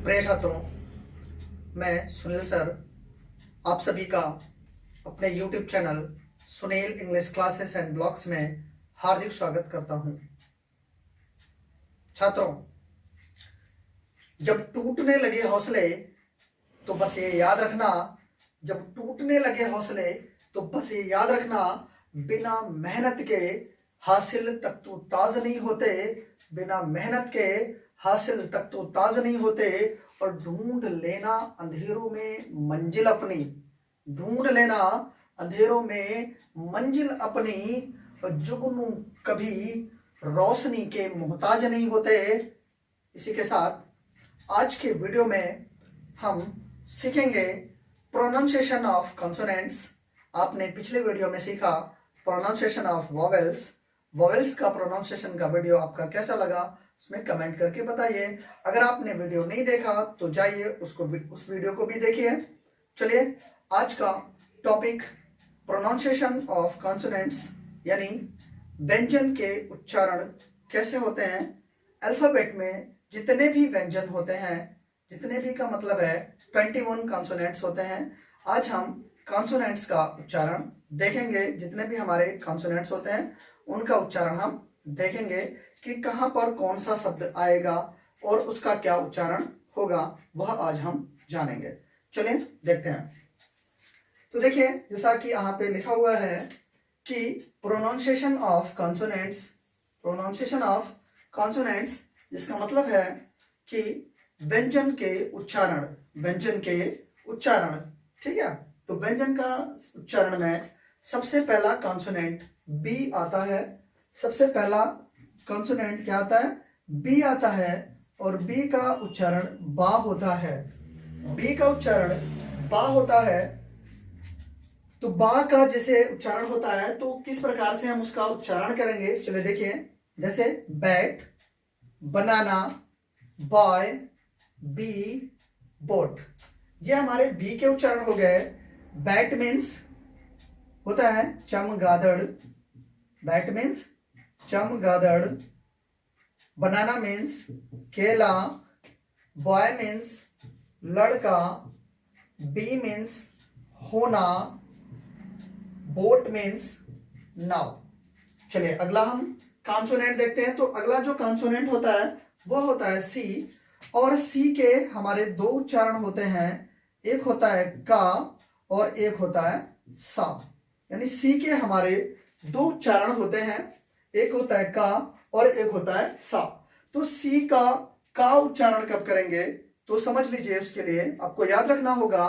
प्रिय छात्रों, मैं सुनील सर आप सभी का अपने YouTube channel Sunil English classes and blogs में हार्दिक स्वागत करता हूं। छात्रों, जब टूटने लगे हौसले तो बस ये याद रखना, जब टूटने लगे हौसले तो बस ये याद रखना, बिना मेहनत के हासिल तक तो ताज नहीं होते, बिना मेहनत के हासिल तक तो ताज नहीं होते। और ढूंढ लेना अंधेरों में मंजिल अपनी, ढूंढ लेना अंधेरों में मंजिल अपनी, और जुगनू कभी रोशनी के मोहताज नहीं होते। इसी के साथ आज के वीडियो में हम सीखेंगे प्रोनाउंसिएशन ऑफ कॉन्सोनेंट्स। आपने पिछले वीडियो में सीखा प्रोनाउंसिएशन ऑफ वॉवेल्स। वॉवेल्स का प्रोनाउंसिएशन का वीडियो आपका कैसा लगा उसमें कमेंट करके बताइए। अगर आपने वीडियो नहीं देखा तो जाइए उस वीडियो को भी देखिए। चलिए, आज का टॉपिक प्रोनाउंसिएशन ऑफ कॉन्सोनेंट्स, यानी व्यंजन के उच्चारण कैसे होते हैं। अल्फाबेट में जितने भी व्यंजन होते हैं, जितने भी का मतलब है 21 कॉन्सोनेंट्स होते हैं। आज हम कॉन्सोनेंट्स का उच्चारण देखेंगे। जितने भी हमारे कॉन्सोनेंट्स होते हैं उनका उच्चारण हम देखेंगे कि कहाँ पर कौन सा शब्द आएगा और उसका क्या उच्चारण होगा, वह आज हम जानेंगे। चलिए देखते हैं। तो देखिए, जैसा कि यहाँ पे लिखा हुआ है कि pronunciation of consonants, pronunciation of consonants जिसका मतलब है कि व्यंजन के उच्चारण, व्यंजन के उच्चारण। ठीक है, तो व्यंजन का उच्चारण में सबसे पहला कॉन्सोनेंट बी आता है। सबसे पहला कॉन्सोनेंट क्या आता है? बी आता है। और बी का उच्चारण बा होता है। बी का उच्चारण बा होता है। तो बा का जैसे उच्चारण होता है तो किस प्रकार से हम उसका उच्चारण करेंगे, चलिए देखिए। जैसे बैट, बनाना, बॉय, बी, बोट, ये हमारे बी के उच्चारण हो गए। बैट मीन्स होता है चमगादड़, बैट मीन्स चमगादड़। बनाना मीन्स केला, बॉय मीन्स लड़का, बी मीन्स होना, बोट मीन्स नाव। चलिए अगला हम कॉन्सोनेंट देखते हैं। तो अगला जो कॉन्सोनेंट होता है वह होता है सी। और सी के हमारे दो उच्चारण होते हैं, एक होता है का और एक होता है सा। यानी सी के हमारे दो उच्चारण होते हैं, एक होता है का और एक होता है सा। तो सी का उच्चारण कब करेंगे तो समझ लीजिए। उसके लिए आपको याद रखना होगा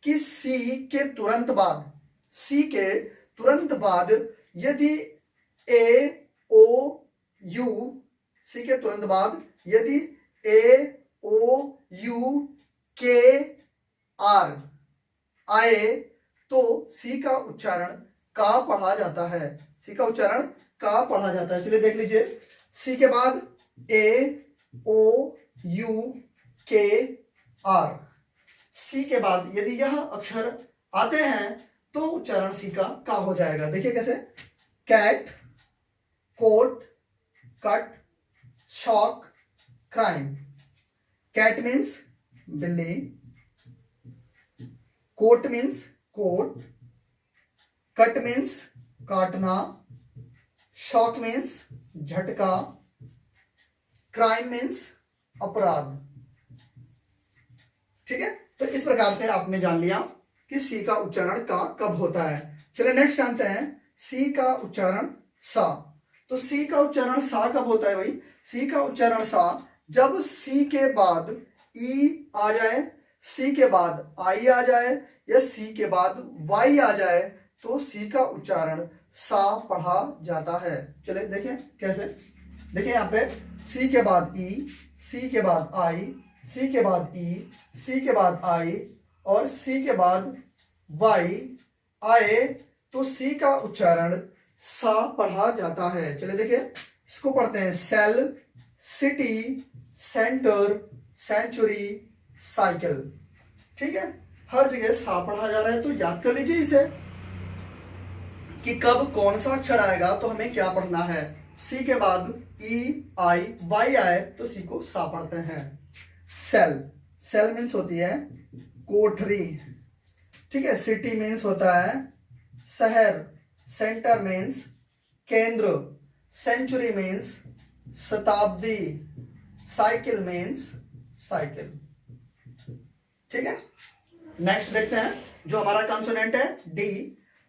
कि सी के तुरंत बाद, सी के तुरंत बाद यदि ए ओ यू, सी के तुरंत बाद यदि ए ओ यू के आर आए तो सी का उच्चारण का पढ़ा जाता है। सी का उच्चारण का पढ़ा जाता है। चलिए देख लीजिए। सी के बाद ए ओ यू के आर, सी के बाद यदि यह अक्षर आते हैं तो उच्चारण सी का हो जाएगा। देखिए कैसे। Cat, coat, cut, shock, crime. Cat means बिल्ली, coat means coat, cut means काटना, शॉक मीन्स झटका, क्राइम मीन्स अपराध। ठीक है, तो इस प्रकार से आपने जान लिया कि सी का उच्चारण का कब होता है। चलिए नेक्स्ट जानते हैं सी का उच्चारण सा। तो सी का उच्चारण सा कब होता है भाई? सी का उच्चारण सा जब सी के बाद ई आ जाए, सी के बाद आई आ जाए या सी के बाद वाई आ जाए तो सी का उच्चारण सा पढ़ा जाता है। चलिए देखें कैसे। देखिए यहाँ पे सी के बाद ई, सी के बाद आई, सी के बाद ई, सी के बाद आई और सी के बाद वाई आए तो सी का उच्चारण सा पढ़ा जाता है। चलिए देखिए, इसको पढ़ते हैं। Cell, city, center, century, cycle. ठीक है, हर जगह सा पढ़ा जा रहा है। तो याद कर लीजिए इसे कि कब कौन सा अक्षर आएगा तो हमें क्या पढ़ना है। सी के बाद ई आई वाई आए तो सी को सा पढ़ते हैं। सेल, सेल मीन्स होती है कोठरी, ठीक है। सिटी मीन्स होता है शहर, सेंटर मीन्स केंद्र, सेंचुरी मीन्स शताब्दी, साइकिल मीन्स साइकिल, ठीक है। नेक्स्ट देखते हैं जो हमारा कॉन्सोनेंट है डी।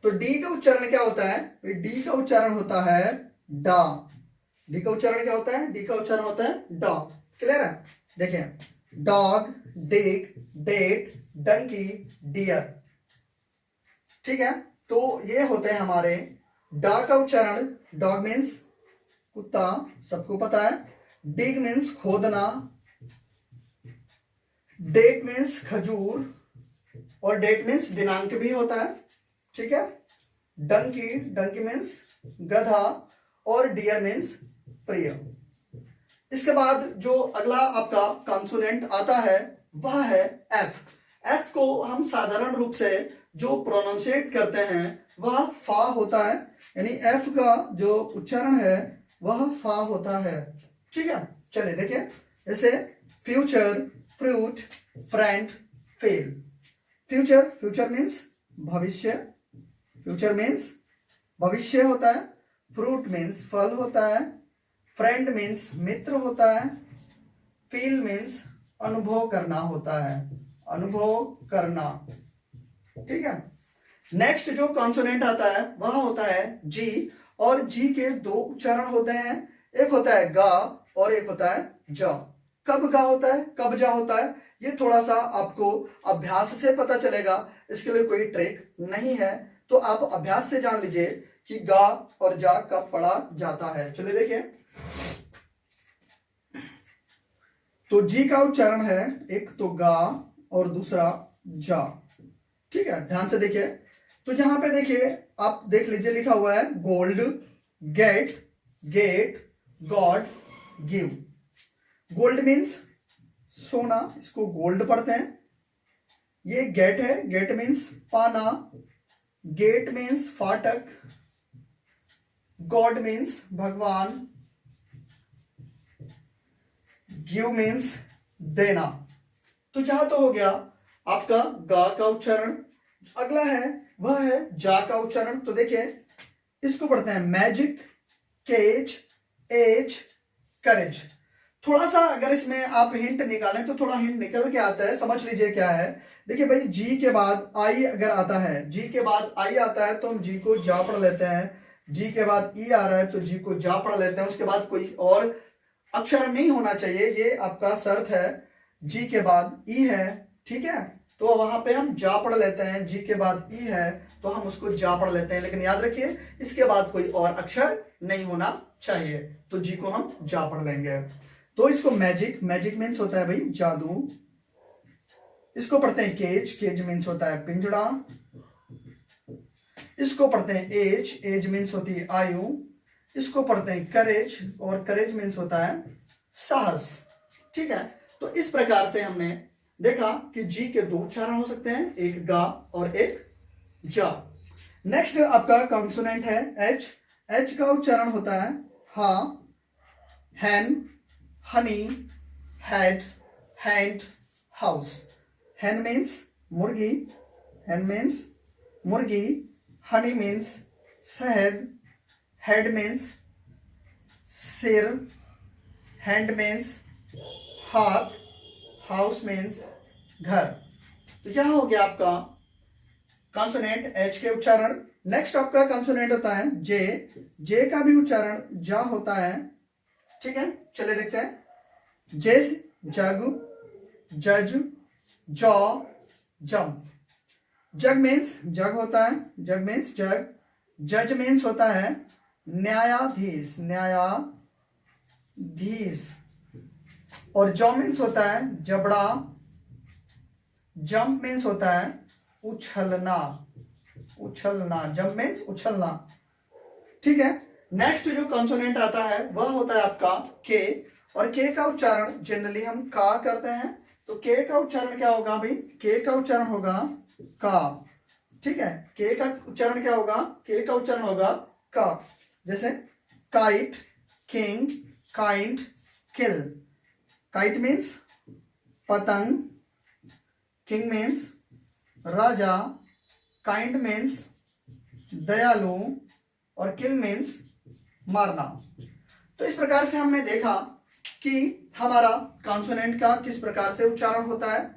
तो डी का उच्चारण क्या होता है? डी का उच्चारण होता है डा। डी का उच्चारण क्या होता है? डी का उच्चारण होता है डा। क्लियर है? देखिए, डॉग, डिग, डेट, डंकी, डियर, ठीक है। तो ये होते हैं हमारे डा का उच्चारण। डॉग मीन्स कुत्ता, सबको पता है। डिग मीन्स खोदना, डेट मीन्स खजूर, और डेट मीन्स दिनांक भी होता है, ठीक है। डंकी, डंकी मीन्स गधा, और डियर मीन्स प्रिय। इसके बाद जो अगला आपका कॉन्सोनेंट आता है वह है एफ। एफ को हम साधारण रूप से जो प्रोनाउंसिएट करते हैं वह फा होता है, यानी एफ का जो उच्चारण है वह फा होता है, ठीक है। चलिए देखिए, जैसे future, fruit, friend, fail. Future, future means भविष्य, फ्यूचर मीन्स भविष्य होता है। फ्रूट मीन्स फल होता है। फ्रेंड मीन्स मित्र होता है। फील मीन्स अनुभव करना होता है, अनुभव करना, ठीक है। नेक्स्ट जो कॉन्सोनेंट आता है वह होता है जी, और जी के दो उच्चारण होते हैं, एक होता है गा और एक होता है जा। कब गा होता है, कब जा होता है, ये थोड़ा सा आपको अभ्यास से पता चलेगा, इसके लिए कोई ट्रिक नहीं है। तो आप अभ्यास से जान लीजिए कि गा और जा कब पढ़ा जाता है। चलिए देखिए, तो जी का उच्चारण है एक तो गा और दूसरा जा, ठीक है। ध्यान से देखिए, तो यहां पे देखिए, आप देख लीजिए लिखा हुआ है gold, gate, gate, god, give. Gold means सोना, इसको गोल्ड पढ़ते हैं। ये गेट है, गेट मीन्स पाना, गेट मीन्स फाटक, गॉड मीन्स भगवान, गिव मीन्स देना। तो यहां तो हो गया आपका गा का उच्चारण। अगला है वह है जा का उच्चारण। तो देखिए, इसको पढ़ते हैं मैजिक, केज, एज, करेज। थोड़ा सा अगर इसमें आप हिंट निकालें तो थोड़ा हिंट निकल के आता है, समझ लीजिए क्या है। देखिए भाई, जी के बाद आई अगर आता है, जी के बाद आई आता है तो हम जी को जा पढ़ लेते हैं। जी के बाद ई आ रहा है तो जी को जा पढ़ लेते हैं, उसके बाद कोई और अक्षर नहीं होना चाहिए, ये आपका शर्त है। जी के बाद ई है, ठीक है, तो वहां पे हम जा पढ़ लेते हैं। जी के बाद ई है तो हम उसको जा पढ़ लेते हैं, लेकिन याद रखिए इसके बाद कोई और अक्षर नहीं होना चाहिए, तो जी को हम जा पढ़ लेंगे। तो इसको मैजिक, मैजिक मीन्स होता है भाई जादू। इसको पढ़ते हैं केज, केज मीन्स होता है पिंजड़ा। इसको पढ़ते हैं एज, एज मीन्स होती है आयु। इसको पढ़ते हैं करेज, और करेज मीन्स होता है साहस, ठीक है। तो इस प्रकार से हमने देखा कि जी के दो उच्चारण हो सकते हैं, एक गा और एक जा। नेक्स्ट आपका कॉन्सोनेंट है एच। एच का उच्चारण होता है हा, hen, honey, head, hand, house. Hen means मुर्गी, हैन मीन्स मुर्गी, हनी मीन्स शहद, हेड मीन्स सिर, हैंड मीन्स हाथ, हाउस मीन्स घर। तो यह हो गया आपका कॉन्सोनेंट एच के उच्चारण। नेक्स्ट आपका कॉन्सोनेंट होता है जे। जे का भी उच्चारण जा होता है, ठीक है। चलिए देखते हैं, जेस जग, जज, जॉ, जम। जग मीन्स जग होता है, जग मीन्स जग। जज मीन्स होता है न्यायाधीश, न्यायाधीश। और जॉ मीन्स होता है जबड़ा। जंप मीन्स होता है उछलना, उछलना, जंप मीन्स उछलना, ठीक है। नेक्स्ट जो कॉन्सोनेंट आता है वह होता है आपका के, और के का उच्चारण जनरली हम का करते हैं। तो के का उच्चारण क्या होगा भाई? के का उच्चारण होगा का, ठीक है। के का उच्चारण क्या होगा? के का उच्चारण होगा का। जैसे काइट, किंग, काइंड, किल। काइट मीन्स पतंग, किंग मीन्स राजा, काइंड मीन्स दयालु, और किल मीन्स मारना। तो इस प्रकार से हमने देखा कि हमारा कॉन्सोनेंट का किस प्रकार से उच्चारण होता है।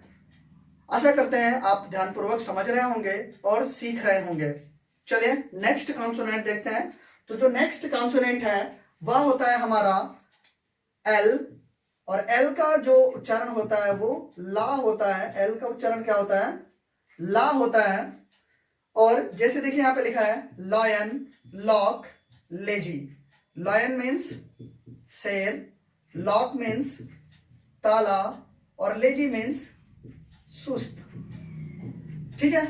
आशा करते हैं आप ध्यानपूर्वक समझ रहे होंगे और सीख रहे होंगे। चलिए नेक्स्ट कॉन्सोनेंट देखते हैं। तो जो नेक्स्ट कॉन्सोनेंट है वह होता है हमारा एल, और एल का जो उच्चारण होता है वो ला होता है। एल का उच्चारण क्या होता है? ला होता है। और जैसे देखिए यहाँ पे लिखा है lion, lock, lazy. Lion means शेर, लॉक मीन्स ताला, और लेजी मीन्स सुस्त। ठीक है,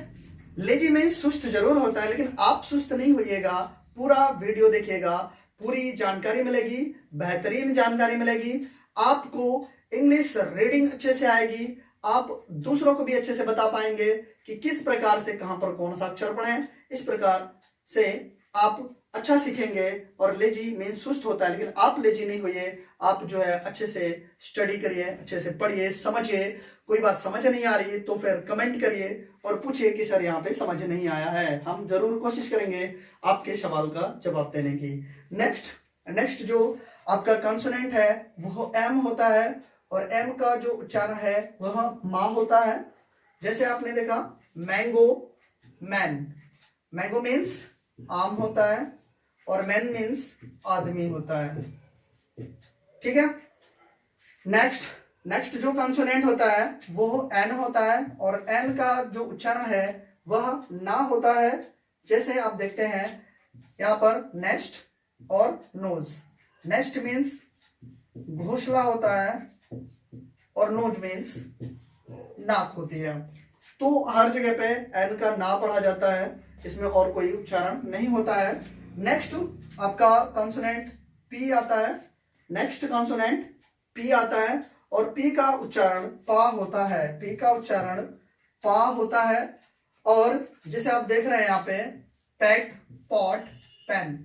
लेजी मीन्स सुस्त जरूर होता है, लेकिन आप सुस्त नहीं होइएगा, पूरा वीडियो देखिएगा, पूरी जानकारी मिलेगी, बेहतरीन जानकारी मिलेगी। आपको इंग्लिश रीडिंग अच्छे से आएगी, आप दूसरों को भी अच्छे से बता पाएंगे कि किस प्रकार से कहां पर कौन सा अक्षर पढ़ें। इस प्रकार से आप अच्छा सीखेंगे। और लेजी मीन्स सुस्त होता है, लेकिन आप लेजी नहीं होइए, आप जो है अच्छे से स्टडी करिए, अच्छे से पढ़िए, समझिए। कोई बात समझ नहीं आ रही है तो फिर कमेंट करिए और पूछिए कि सर यहाँ पे समझ नहीं आया है। हम जरूर कोशिश करेंगे आपके सवाल का जवाब देने की। नेक्स्ट जो आपका कॉन्सोनेंट है वो एम होता है, और एम का जो उच्चारण है वह मा होता है। जैसे आपने देखा मैंगो, मैन। मैंगो मीन्स आम होता है, और मैन मीन्स आदमी होता है। ठीक है, नेक्स्ट जो कॉन्सोनेंट होता है वो एन होता है, और एन का जो उच्चारण है वह ना होता है। जैसे आप देखते हैं यहाँ पर नेस्ट और नोज। नेस्ट मीन्स घोंसला होता है, और नोज मीन्स नाक होती है। तो हर जगह पे एन का ना पढ़ा जाता है, इसमें और कोई उच्चारण नहीं होता है। नेक्स्ट आपका कॉन्सोनेंट पी आता है। नेक्स्ट कॉन्सोनेंट पी आता है, और पी का उच्चारण पा होता है। पी का उच्चारण पा होता है। और जैसे आप देख रहे हैं यहाँ पे पेट, पॉट, पेन।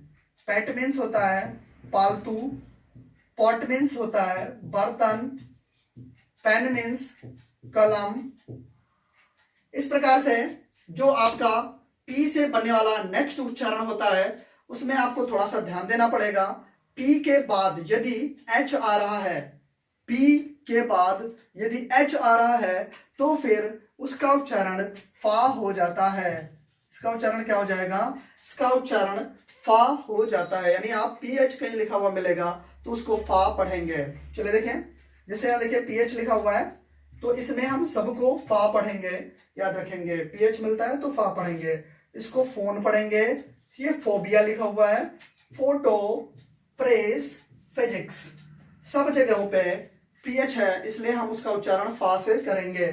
पेट मीन्स होता है पालतू, पॉट मीन्स होता है बर्तन, पेन मीन्स कलम। इस प्रकार से जो आपका पी से बनने वाला नेक्स्ट उच्चारण होता है उसमें आपको थोड़ा सा ध्यान देना पड़ेगा। पी के बाद यदि एच आ रहा है, पी के बाद यदि एच आ रहा है तो फिर उसका उच्चारण फा हो जाता है। इसका उच्चारण क्या हो जाएगा? इसका उच्चारण फा हो जाता है। यानी आप पी एच कहीं लिखा हुआ मिलेगा तो उसको फा पढ़ेंगे। चलिए देखें, जैसे यहाँ देखिए पी एच लिखा हुआ है तो इसमें हम सबको फा पढ़ेंगे, याद रखेंगे। पी एच मिलता है तो फा पढ़ेंगे। इसको फोन पढ़ेंगे। ये फोबिया लिखा हुआ है, फोटो, प्रेस, फिजिक्स, सब जगहों पे पीएच है, इसलिए हम उसका उच्चारण फा से करेंगे।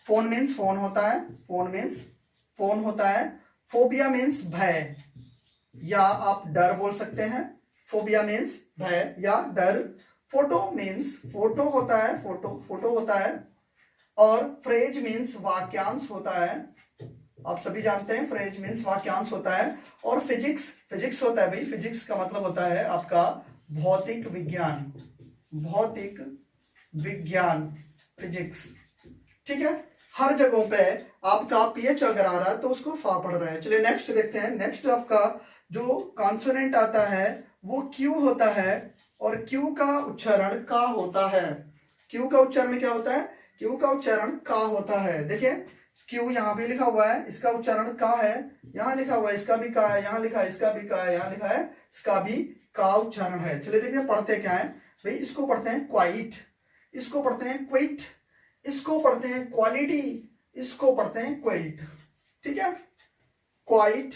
फोन मीन्स फोन होता है, फोन मीन्स फोन होता है। फोबिया मीन्स भय, या आप डर बोल सकते हैं। फोबिया मीन्स भय या डर। फोटो मीन्स फोटो होता है, फोटो होता है। और फ्रेज मीन्स वाक्यांश होता है। आप सभी जानते हैं फ्रेज मीन्स वाक्यांश होता है। और फिजिक्स होता है भाई। फिजिक्स का मतलब होता है आपका भौतिक विज्ञान, भौतिक विज्ञान, फिजिक्स। ठीक है, हर जगहों पे आपका पीएच अगर आ रहा है तो उसको फा पढ़ रहे हैं। चलिए नेक्स्ट देखते हैं। नेक्स्ट आपका जो कॉन्सोनेंट आता है वो क्यू होता है, और क्यू का उच्चारण का होता है। क्यू का उच्चारण क्या होता है? क्यू का उच्चारण का होता है। देखिए क्यू यहाँ भी लिखा हुआ है, इसका उच्चारण का है। यहाँ लिखा हुआ है इसका भी का है, यहाँ लिखा है इसका भी का है, यहाँ लिखा है इसका भी का उच्चारण है। चलिए देखिए पढ़ते क्या है भाई। इसको पढ़ते हैं क्वाइट, इसको पढ़ते हैं क्विट, इसको पढ़ते हैं क्वालिटी, इसको पढ़ते हैं क्विल्ट। ठीक है, क्वाइट,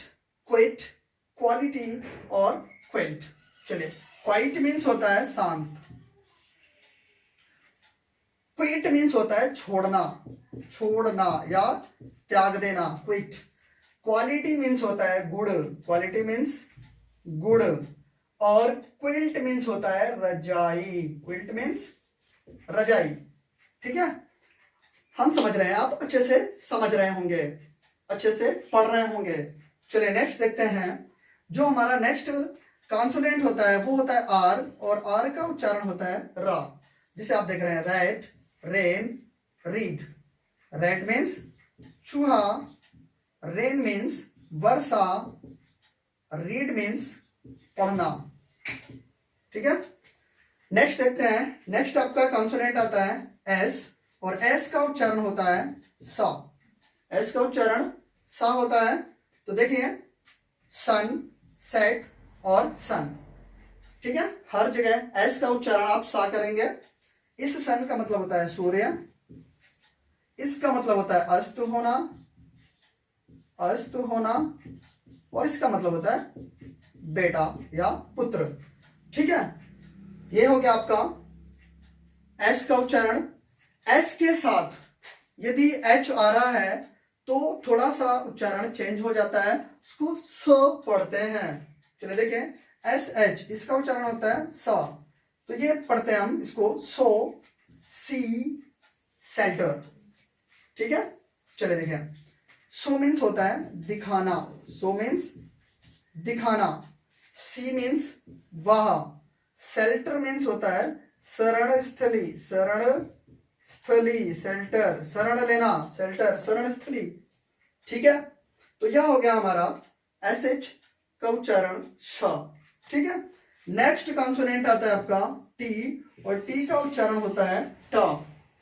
क्विट, क्वालिटी और क्विल्ट। चलिए क्वाइट मीन्स होता है शांत, क्विट मीन्स होता है छोड़ना, छोड़ना या त्याग देना, क्विट। क्वालिटी मीन्स होता है गुड, क्वालिटी मीन्स गुड। और क्विल्ट मीन्स होता है रजाई, क्विल्ट मीन्स रजाई। ठीक है, हम समझ रहे हैं, आप अच्छे से समझ रहे होंगे, अच्छे से पढ़ रहे होंगे। चलिए नेक्स्ट देखते हैं। जो हमारा नेक्स्ट कॉन्सोनेंट होता है वो होता है आर, और आर का उच्चारण होता है रा। जिसे आप देख रहे हैं red, rain, read. Rat means चूहा, रेन मीन्स वर्षा, रीड मीन्स पढ़ना। ठीक है, नेक्स्ट देखते हैं। नेक्स्ट आपका कॉन्सोनेंट आता है एस, और एस का उच्चारण होता है सा। एस का उच्चारण सा होता है। तो देखिए सन, सेट और सन। ठीक है, हर जगह एस का उच्चारण आप सा करेंगे। इस सन का मतलब होता है सूर्य, इसका मतलब होता है अस्त होना, अस्त होना, और इसका मतलब होता है बेटा या पुत्र। ठीक है, ये हो गया आपका एस का उच्चारण। एस के साथ यदि एच आ रहा है तो थोड़ा सा उच्चारण चेंज हो जाता है, उसको स पढ़ते हैं। चलिए देखिए, एस एच इसका उच्चारण होता है सा, तो ये पढ़ते हैं हम इसको सो, सी, सेंटर। ठीक है, चलिए देखिए, सो मीन्स होता है दिखाना, सो मीन्स दिखाना, सी मीन्स वह, शेल्टर मीन्स होता है शरण स्थली, शरण स्थली, शेल्टर, शरण लेना, शेल्टर, शरण स्थली। ठीक है, तो यह हो गया हमारा एस एच का उच्चारण श। ठीक है, नेक्स्ट कॉन्सोनेंट आता है आपका टी, और टी का उच्चारण होता है ट।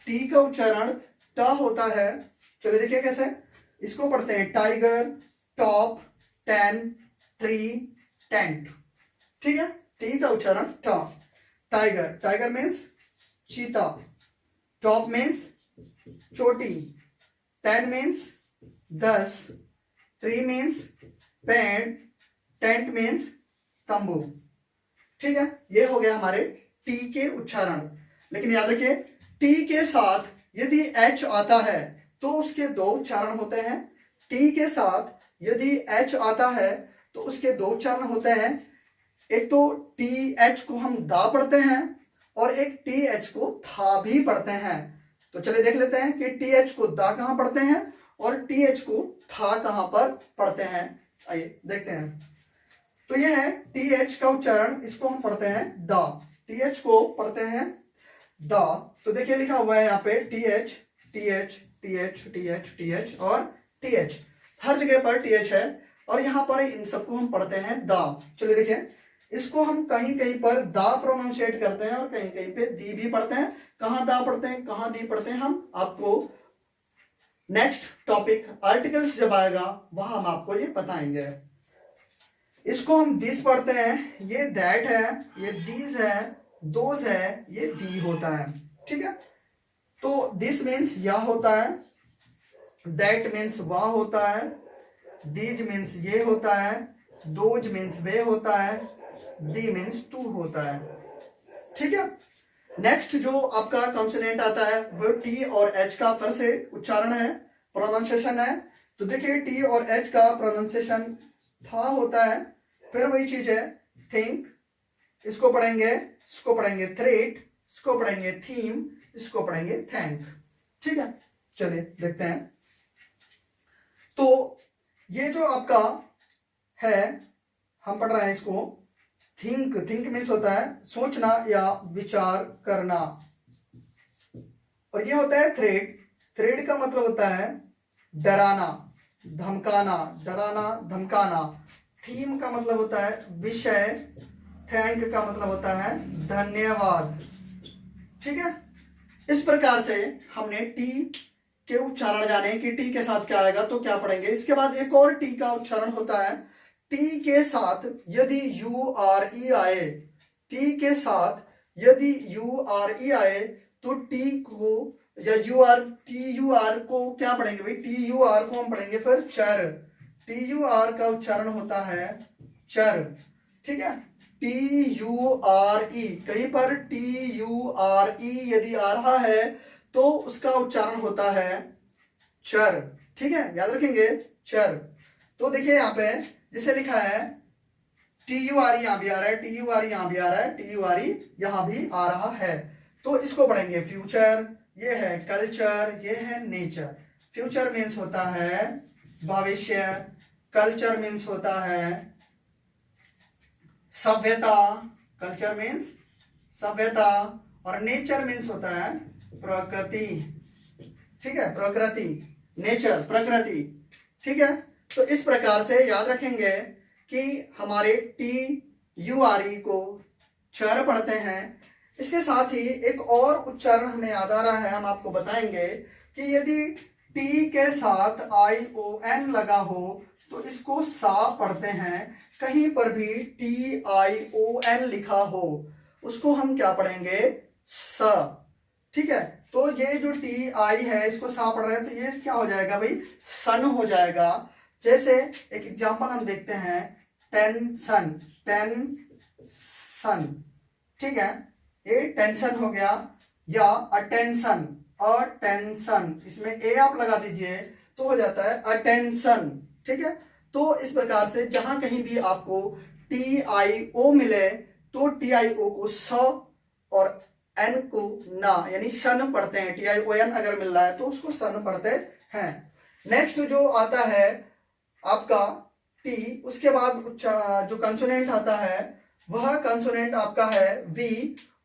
टी का उच्चारण ट होता है। चलिए देखिए कैसे, इसको पढ़ते हैं tiger, top, ten, tree, tent. ठीक है, टी का उच्चारण ट। टाइगर, टाइगर मीन्स चीता, टॉप मीन्स चोटी, 10 मीन्स 10, ट्री मीन्स पेड़, टेंट मीन्स तंबू। ठीक है, ये हो गया हमारे टी के उच्चारण। लेकिन याद रखिए, टी के साथ यदि एच आता है तो उसके दो उच्चारण होते हैं। टी के साथ यदि एच आता है तो उसके दो उच्चारण होते हैं। एक तो टी एच को हम दा पढ़ते हैं, और एक टी एच को था भी पढ़ते हैं। तो चलिए देख लेते हैं कि टी एच को दा कहां पढ़ते हैं और टी एच को था कहां पर पढ़ते हैं। आइए देखते हैं। तो यह है टी एच का उच्चारण, इसको हम पढ़ते हैं दा, टी एच को पढ़ते हैं दा। तो देखिए लिखा हुआ है यहाँ पे T H, T H, T H, T H, T H और टी एच, हर जगह पर टी एच है, और यहाँ पर इन सबको हम पढ़ते हैं दा। चलिए देखिए, इसको हम कहीं कहीं पर दा प्रोनाउंशिएट करते हैं और कहीं कहीं पे दी भी पढ़ते हैं। कहाँ दा पढ़ते हैं, कहाँ दी पढ़ते हैं, हम आपको नेक्स्ट टॉपिक आर्टिकल्स जब आएगा वहां हम आपको ये बताएंगे। इसको हम दिस पढ़ते हैं, ये दैट है, ये दीज है, दोज है, ये दी होता है। ठीक है, तो दिस मीन्स यह होता है, दैट मीन्स वह होता है, दीज मीन्स ये होता है, दोज मीन्स वे होता है, दी मीन्स तू होता है। ठीक है, नेक्स्ट जो आपका कॉन्सोनेंट आता है वो टी और एच का फिर से उच्चारण है, प्रोनाउंसिएशन है। तो देखिए, टी और एच का प्रोनाउंसिएशन था होता है। फिर वही चीज है थिंक, इसको पढ़ेंगे, इसको पढ़ेंगे थ्रेट, इसको पढ़ेंगे थीम, इसको पढ़ेंगे थैंक। ठीक है, चलिए देखते हैं। तो ये जो आपका है, हम पढ़ रहे हैं इसको थिंक। थिंक मीन्स होता है सोचना या विचार करना, और ये होता है थ्रेड। थ्रेड का मतलब होता है डराना, धमकाना, डराना, धमकाना। थीम का मतलब होता है विषय, थैंक का मतलब होता है धन्यवाद। ठीक है, इस प्रकार से हमने टी के उच्चारण जाने कि टी के साथ क्या आएगा तो क्या पढ़ेंगे। इसके बाद एक और टी का उच्चारण होता है, टी के साथ यदि यू आर ई आए, टी के साथ यदि यू आर ई आए तो टी को या U R, T U R को क्या पढ़ेंगे भाई, टी यू आर को हम पढ़ेंगे फिर चर। टी यू आर का उच्चारण होता है चर। ठीक है, टी यू आर ई, कहीं पर टी यू आर ई यदि आ रहा है तो उसका उच्चारण होता है चर। ठीक है, याद रखेंगे चर। तो देखिए यहाँ पे जिसे लिखा है टी यू आर यहाँ भी आ रहा है, टी यू आर यहाँ भी आ रहा है, टी यू आर यहाँ भी आ रहा है, तो इसको पढ़ेंगे फ्यूचर। ये है कल्चर, ये है नेचर। फ्यूचर मीन्स होता है भविष्य, कल्चर मीन्स होता है सभ्यता, कल्चर मीन्स सभ्यता, और नेचर मीन्स होता है प्रकृति। ठीक है, प्रकृति, नेचर, प्रकृति, ठीक है। तो इस प्रकार से याद रखेंगे कि हमारे TURE को चर पढ़ते हैं। इसके साथ ही एक और उच्चारण हमें याद आ रहा है, हम आपको बताएंगे कि यदि T के साथ ION लगा हो तो इसको सा पढ़ते हैं। कहीं पर भी TION लिखा हो उसको हम क्या पढ़ेंगे, स, ठीक है। तो ये जो TI है इसको सा पढ़ रहे हैं तो ये क्या हो जाएगा भाई, सन हो जाएगा। जैसे एक एग्जांपल हम देखते हैं, टेंशन, टेंशन, ठीक है, ये टेंशन हो गया, या अटेंशन, अटेंशन, इसमें ए आप लगा दीजिए तो हो जाता है अटेंशन, ठीक है। तो इस प्रकार से जहां कहीं भी आपको TIO मिले तो TIO को स और N को ना यानी शन पढ़ते हैं। TION अगर मिल रहा है तो उसको सन पढ़ते हैं। नेक्स्ट जो आता है आपका T, उसके बाद जो कंसोनेंट आता है वह कंसोनेंट आपका है V,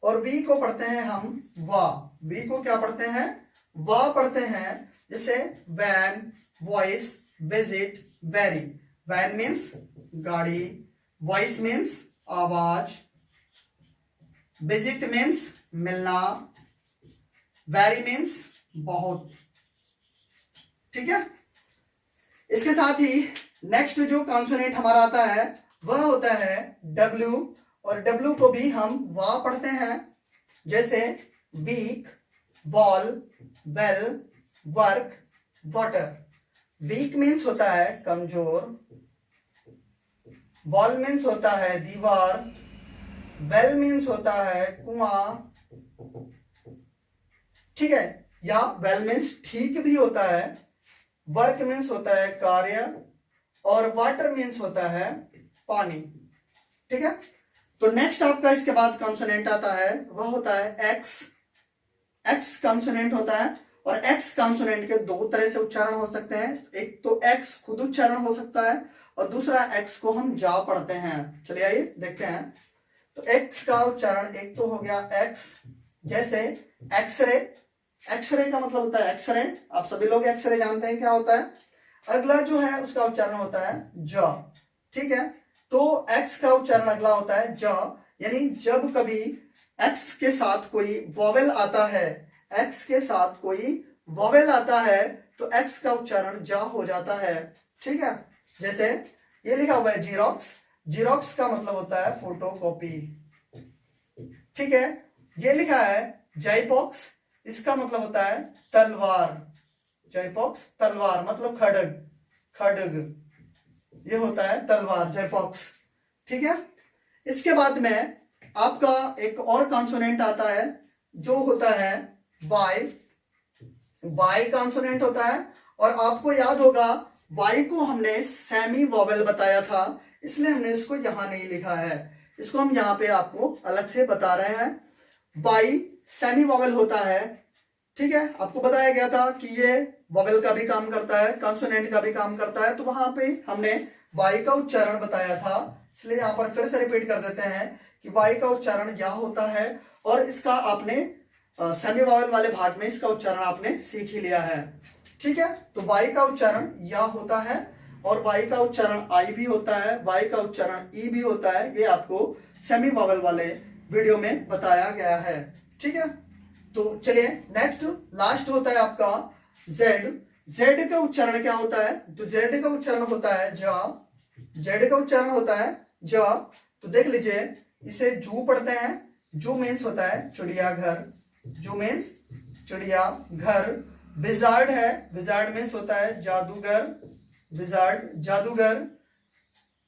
और V को पढ़ते हैं हम वा। V को क्या पढ़ते हैं, वा पढ़ते हैं। जैसे van, voice, visit, very. Van means गाड़ी, वॉइस मीन्स आवाज, विजिट मीन्स मिलना, वेरी मीन्स बहुत, ठीक है। इसके साथ ही नेक्स्ट जो कॉन्सोनेंट हमारा आता है वह होता है W, और W को भी हम वा पढ़ते हैं। जैसे week, ball, well, work, water. Week means होता है कमजोर, बॉल मीन्स होता है दीवार, वेल मीन्स होता है कुआं, ठीक है, या वेल मीन्स ठीक भी होता है, वर्क मीन्स होता है कार्य, और वाटर मीन्स होता है पानी, ठीक है। तो नेक्स्ट आपका इसके बाद कॉन्सोनेंट आता है वह होता है एक्स। एक्स कॉन्सोनेंट होता है, और एक्स कॉन्सोनेंट के दो तरह से उच्चारण हो सकते हैं। एक तो एक्स खुद उच्चारण हो सकता है और दूसरा एक्स को हम जा पढ़ते हैं। चलिए आइए देखते हैं। तो एक्स का उच्चारण एक तो हो गया एक्स, जैसे एक्सरे। एक्सरे का मतलब होता है एक्सरे, आप सभी लोग एक्सरे जानते हैं क्या होता है। अगला जो है उसका उच्चारण होता है ज, ठीक है। तो एक्स का उच्चारण अगला होता है ज, यानी जब कभी एक्स के साथ कोई वोवेल आता है, एक्स के साथ कोई वोवेल आता है तो एक्स का उच्चारण जा हो जाता है, ठीक है। जैसे ये लिखा हुआ है जीरोक्स, जीरोक्स का मतलब होता है फोटोकॉपी, ठीक है। ये लिखा है जाइपॉक्स, इसका मतलब होता है तलवार। जाइपॉक्स तलवार मतलब खड्ग, खड्ग, ये होता है तलवार, जाइपॉक्स, ठीक है। इसके बाद में आपका एक और कॉन्सोनेंट आता है जो होता है वाई। वाई कॉन्सोनेंट होता है, और आपको याद होगा वाई को हमने सेमी वोवेल बताया था, इसलिए हमने इसको यहां नहीं लिखा है, इसको हम यहाँ पे आपको अलग से बता रहे हैं। वाई सेमी वोवेल होता है, ठीक है। आपको बताया गया था कि ये वोवेल का भी काम करता है, कॉन्सोनेंट का भी काम करता है, तो वहां पे हमने वाई का उच्चारण बताया था, इसलिए यहाँ पर फिर से रिपीट कर देते हैं कि वाई का उच्चारण या होता है, और इसका आपने सेमी वोवेल वाले भाग में इसका उच्चारण आपने सीख ही लिया है, ठीक है। तो वाई का उच्चारण या होता है, और वाई का उच्चारण आई भी होता है, वाई का उच्चारण ई भी होता है, ये आपको सेमी वोवेल वाले वीडियो में बताया गया है, ठीक है। तो चलिए नेक्स्ट लास्ट होता है आपका जेड। जेड का उच्चारण क्या होता है, तो जेड का उच्चारण होता है जा, जेड का उच्चारण होता है जा। तो देख लीजिए, इसे जू पढ़ते हैं, जू मीन्स होता है चिड़ियाघर, जू मीन्स चिड़ियाघर। विजार्ड है, विजार्ड मीन्स होता है जादूगर, विजार्ड जादूगर।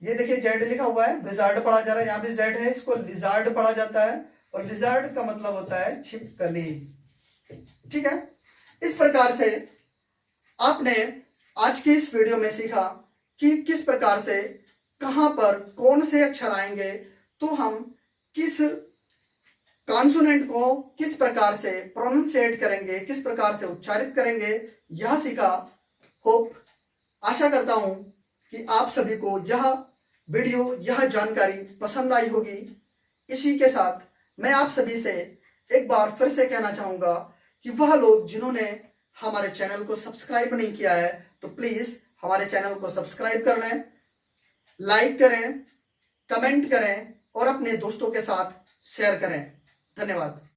ये देखिए जेड लिखा हुआ है, विजार्ड पढ़ा जा रहा है, यहाँ भी जेड है, इसको लिजार्ड पढ़ा जाता है, और लिजार्ड का मतलब होता है छिपकली, ठीक है। इस प्रकार से आपने आज की इस वीडियो में सीखा कि किस प्रकार से कहां पर कौन से अक्षर आएंगे, तो हम किस कॉन्सोनेंट को किस प्रकार से प्रोनाउंसिएट करेंगे, किस प्रकार से उच्चारित करेंगे, यह सीखा। होप, आशा करता हूं कि आप सभी को यह वीडियो, यह जानकारी पसंद आई होगी। इसी के साथ मैं आप सभी से एक बार फिर से कहना चाहूँगा कि वह लोग जिन्होंने हमारे चैनल को सब्सक्राइब नहीं किया है तो प्लीज हमारे चैनल को सब्सक्राइब कर लें, लाइक करें, कमेंट करें और अपने दोस्तों के साथ शेयर करें। धन्यवाद।